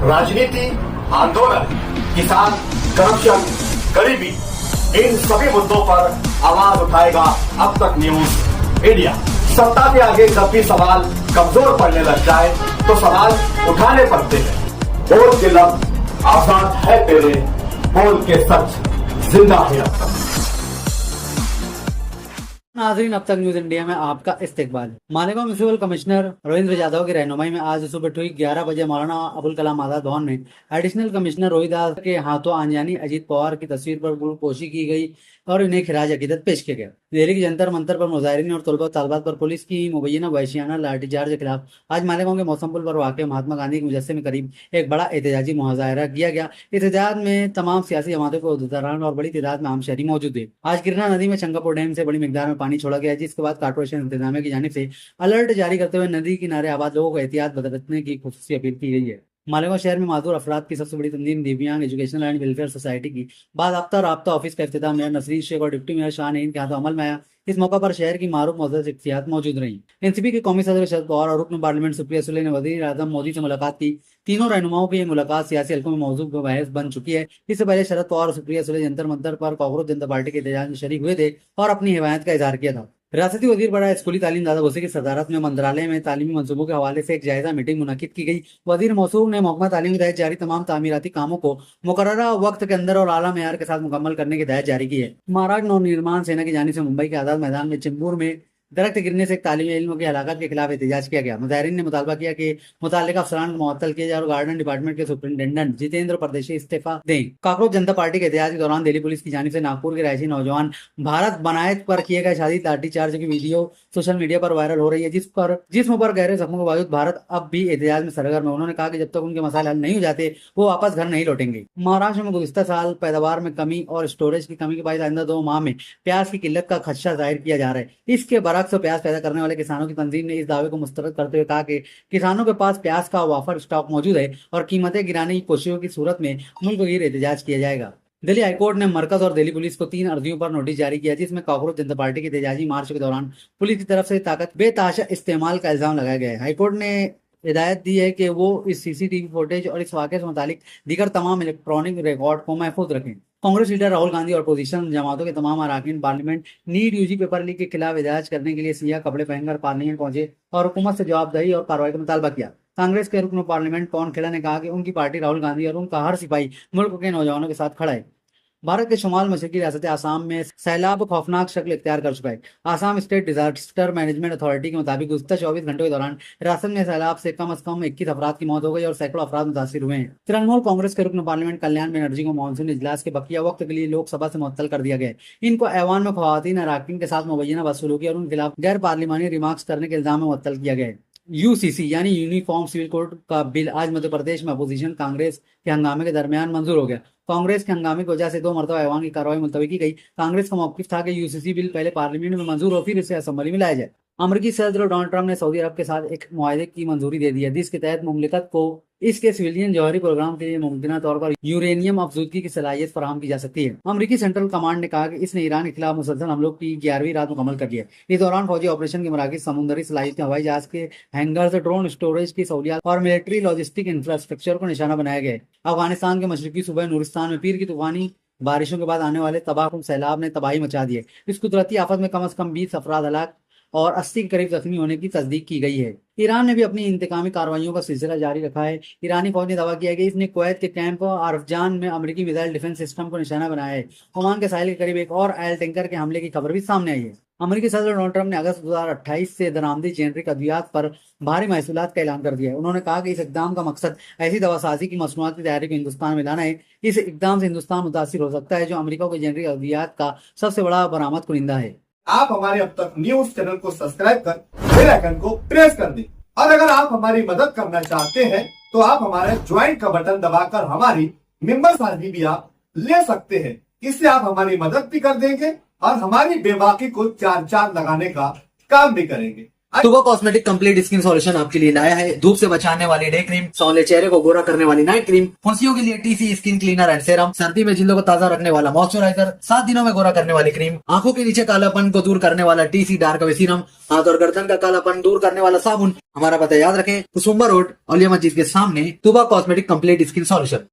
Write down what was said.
राजनीति, आंदोलन, किसान, करप्शन, गरीबी, इन सभी मुद्दों पर आवाज उठाएगा अब तक न्यूज इंडिया। सत्ता के आगे जब भी सवाल कमजोर पड़ने लग जाए तो सवाल उठाने पड़ते हैं। बोल के लफ्ज आजाद है तेरे, बोल के सच जिंदा है अब तक। नाज़रीन, अब तक न्यूज इंडिया में आपका इस्तकबाल। मालेगांव म्यूनिसिपल कमिश्नर रविंद्र यादव की रहनुमाई में आज सुबह ठीक 11 बजे मौलाना अबुल कलाम आजाद भवन में एडिशनल कमिश्नर रोहित दास के हाथों आंजानी अजीत पवार की तस्वीर पर गुलपोशी की गई और इन्हें खिराज अकीदत पेश किया गया। दिल्ली के जंतर मंतर पर मुजाहिरीन और तलबा तालबात पर पुलिस की मुबैना वहशियाना लाठीचार्ज के खिलाफ आज मालेगांव के मौसम पुल पर वाक़ महात्मा गांधी के मुजस्से में करीब एक बड़ा एहतजाजी मुजाहरा किया गया। एहतजाज में तमाम सियासी जमातों के उहदेदारान और बड़ी तादाद में आम शहरी मौजूद थे। आज किरना नदी में शंकापुर डैम से बड़ी मिकदार में पानी छोड़ा गया, जिसके बाद कारपोरेशन इंतजामिया की जानिब से अलर्ट जारी करते हुए नदी किनारे आबाद लोगों को एहतियात बरतने की खुसूसी अपील की गई है। मालेगांव शहर में माजूर अफराद की सबसे बड़ी तंजीम दिव्यांग एजुकेशनल एंड वेलफेयर सोसाइटी की बाज़ाब्ता राब्ता ऑफिस का इफ्तिताह मेयर नसरीन शेख और डिप्टी मेयर शाह नईम के हाथों अमल में आया। इस मौका पर शहर की मारूफ मौजूद शख्सियात मौजूद रही। एनसीपी के कौमी सदर शरद पवार और रुकन पार्लियामेंट सुप्रिया सुले ने वज़ीर आज़म मोदी से मुलाकात की। तीनों रहनुमाओं की ये मुलाकात सियासी हल्कों में मौजूद बहस बन चुकी है। इससे पहले शरद पवार और सुप्रिया सुले जंतर मंतर पर कांग्रेस जनता पार्टी के एहतजाज में शरीक हुए थे और अपनी हिमायत का इजहार किया था। रियासती वजीर बड़ा स्कूली तालीम दादा भूसे की सदारत में मंत्रालय में तालीमी मंसूबों के हवाले से एक जायजा मीटिंग मुनक्किद की गई। वजीर मौसूर ने महकमा तालीम के तहत जारी तमाम तामीराती कामों को मुकर्ररा वक्त के अंदर और आला मेयार के साथ मुकम्मल करने की हिदायत जारी की है। महाराष्ट्र नव निर्माण सेना की जानिब से मुंबई के आजाद मैदान में चिंबूर में दरख्त गिरने से एक तालिबे इल्म की हलाकत के खिलाफ एहतजाज किया गया। मुजाहिरीन ने मुतालबा किया कि मुतल्लिका अफसरान को मुअत्तल किया जाए और गार्डन डिपार्टमेंट के सुपरिटेंडेंट जितेंद्र परदेशी इस्तीफा दें। काकरोच जनता पार्टी के एहतजाज के दौरान दिल्ली पुलिस की जानिब से नागपुर के रहायशी नौजवान भारत बनायत पर किए गए शादी लाठीचार्ज की वीडियो सोशल मीडिया पर वायरल हो रही है, जिसम पर गहरे जख्मों के बावजूद भारत अब भी एहतजाज में सरगर्म है। उन्होंने कहा कि जब तक उनके मसाले हल नहीं हो जाते वो वापस घर नहीं लौटेंगे। महाराष्ट्र में गुज़िश्ता साल पैदावार में कमी और स्टोरेज की कमी के बाद आइंदा 2 माह में प्याज की किल्लत का खदशा जाहिर किया जा रहा है। इसके बरक्स प्याज पैदा करने वाले किसानों की तंजीम ने इस दावे को मुस्तरद करते हुए कहा कि किसानों के पास प्याज का वाफर स्टॉक मौजूद है और कीमतें गिराने की कोशिशों की सूरत में मुल्क गिर एहतजाज किया जाएगा। दिल्ली हाईकोर्ट ने मरकज और दिल्ली पुलिस को 3 अर्जियों पर नोटिस जारी किया, जिसमें कांग्रेस जनता पार्टी के एहतजाजी मार्च के दौरान पुलिस की तरफ से ताकत बेतहाशा इस्तेमाल का इल्जाम लगाया गया है। हाईकोर्ट ने हिदायत दी है कि वो इस सीसीटीवी फुटेज और इस वाक़े से मुतालिक दीगर तमाम इलेक्ट्रॉनिक रिकॉर्ड को महफूज रखें। कांग्रेस लीडर राहुल गांधी और अपोजिशन जमातों के तमाम अरकान parliament NEET UG paper leak के खिलाफ एहतजाज करने के लिए सियाह कपड़े पहनकर पार्लियामेंट पहुंचे और हुकूमत से जवाबदेही और कार्रवाई का मुतालबा किया। कांग्रेस के रुकन पार्लियामेंट पवन खेड़ा ने कहा कि उनकी पार्टी राहुल गांधी और उनका हर सिपाही मुल्क के नौजवानों के साथ खड़ा है। भारत के शुमाल मशरकी रियासत आसाम में सैलाब खौफनाक शक्ल इख्तियार कर चुका है। Assam state disaster management authority के मुताबिक गुज़िश्ता 24 घंटों के दौरान रियासत में सैलाब से कम 21 अफराद की मौत हो गई और सैकड़ों अफराद मुतासिर हुए हैं। तृणमूल कांग्रेस के रुकन पार्लियामेंट कल्याण बनर्जी को मानसून इजलास के बकिया वक्त के लिए लोकसभा से मुअत्तल कर दिया गया। इनको ऐवान में खवातीन अरकान के साथ मुबैना बदसलूकी और उनके खिलाफ गैर पार्लिमानी रिमार्क्स करने के इल्जाम में मुअत्तल किया गया है। यूसीसी यानी यूनिफॉर्म सिविल कोड का बिल आज मध्य प्रदेश में अपोजिशन कांग्रेस के हंगामे के दरमियान मंजूर हो गया। कांग्रेस के हंगामे की वजह से 2 मरतबा ऐवान की कार्रवाई मुलतवी की गई। कांग्रेस का मौक़िफ़ था कि यूसीसी बिल पहले पार्लियामेंट में मंजूर हो फिर इसे असेंबली में लाया जाए। अमेरिकी सदर डोनाल्ड ट्रंप ने सऊदी अरब के साथ एक मुआहदे की मंजूरी दे दी है, जिसके तहत मुमलिकत को इसके सिविलियन जौहरी प्रोग्राम के लिए मुमकिना तौर पर यूरेनियम अफजूदगी की सलाहियत फराहम की जा सकती है। अमेरिकी सेंट्रल कमांड ने कहा कि इसने ईरान के खिलाफ मुसलसल हमलों की 11वीं रात मुकम्मल कर ली है। इस दौरान फौजी ऑपरेशन के मराकज़, समुद्री सलाहियत, हवाई जहाज के हैंगर्स, ड्रोन स्टोरेज की सहूलियात और मिलिट्री लॉजिस्टिक इंफ्रास्ट्रक्चर को निशाना बनाया गया है। अफगानिस्तान के मशरकी सूबे नूरिस्तान में पीर की तूफानी बारिशों के बाद आने वाले तबाहकुन सैलाब ने तबाही मचा दी है। इस कुदरती आफत में कम से कम 20 अफराद हलाक और 80 के करीब जख्मी होने की तस्दीक की गई है। ईरान ने भी अपनी इंतकामी कार्रवाइयों का सिलसिला जारी रखा है। ईरानी फौज ने दावा किया कि इसने कुवैत के कैंप अरफजान में अमेरिकी मिसाइल डिफेंस सिस्टम को निशाना बनाया है। ओमान के साहिल के करीब एक और ऑयल टैंकर के हमले की खबर भी सामने आई है। अमेरिकी सदर डोनाल्ड ट्रंप ने अगस्त 2028 से दरामदी जेनरिक अद्वियात पर भारी महसूलात का ऐलान कर दिया है। उन्होंने कहा कि इस इकदाम का मकसद ऐसी दवासाजी की मसनूआत की तैयारी को हिंदुस्तान में लाना है। इस इकदाम से हिंदुस्तान मुतासिर हो सकता है, जो अमेरिका के जेनरिक अद्वियात का सबसे बड़ा बरामद कुनिंदा है। आप हमारे अब तक न्यूज चैनल को सब्सक्राइब कर बेल आइकन को प्रेस कर दें और अगर आप हमारी मदद करना चाहते हैं तो आप हमारे ज्वाइन का बटन दबाकर हमारी मेंबर साझी भी आप ले सकते हैं। इससे आप हमारी मदद भी कर देंगे और हमारी बेबाकी को 4 चांद लगाने का काम भी करेंगे। तुबा कॉस्मेटिक कंप्लीट स्किन सॉल्यूशन आपके लिए लाया है धूप से बचाने वाली डे क्रीम, सौंले चेहरे को गोरा करने वाली नाइट क्रीम, फुंसियों के लिए TC skin cleaner and serum, सर्दी में जिल्दों को ताजा रखने वाला मॉइस्चराइजर, 7 दिनों में गोरा करने वाली क्रीम, आंखों के नीचे कालापन को दूर करने वाला टीसी डार्क वे सीरम, हाथ और गर्दन का कालापन दूर करने वाला साबुन। हमारा पता याद रखें, कुसुम्बा रोड, औलिया मस्जिद के सामने, तुबा कॉस्मेटिक कंप्लीट स्किन सॉल्यूशन।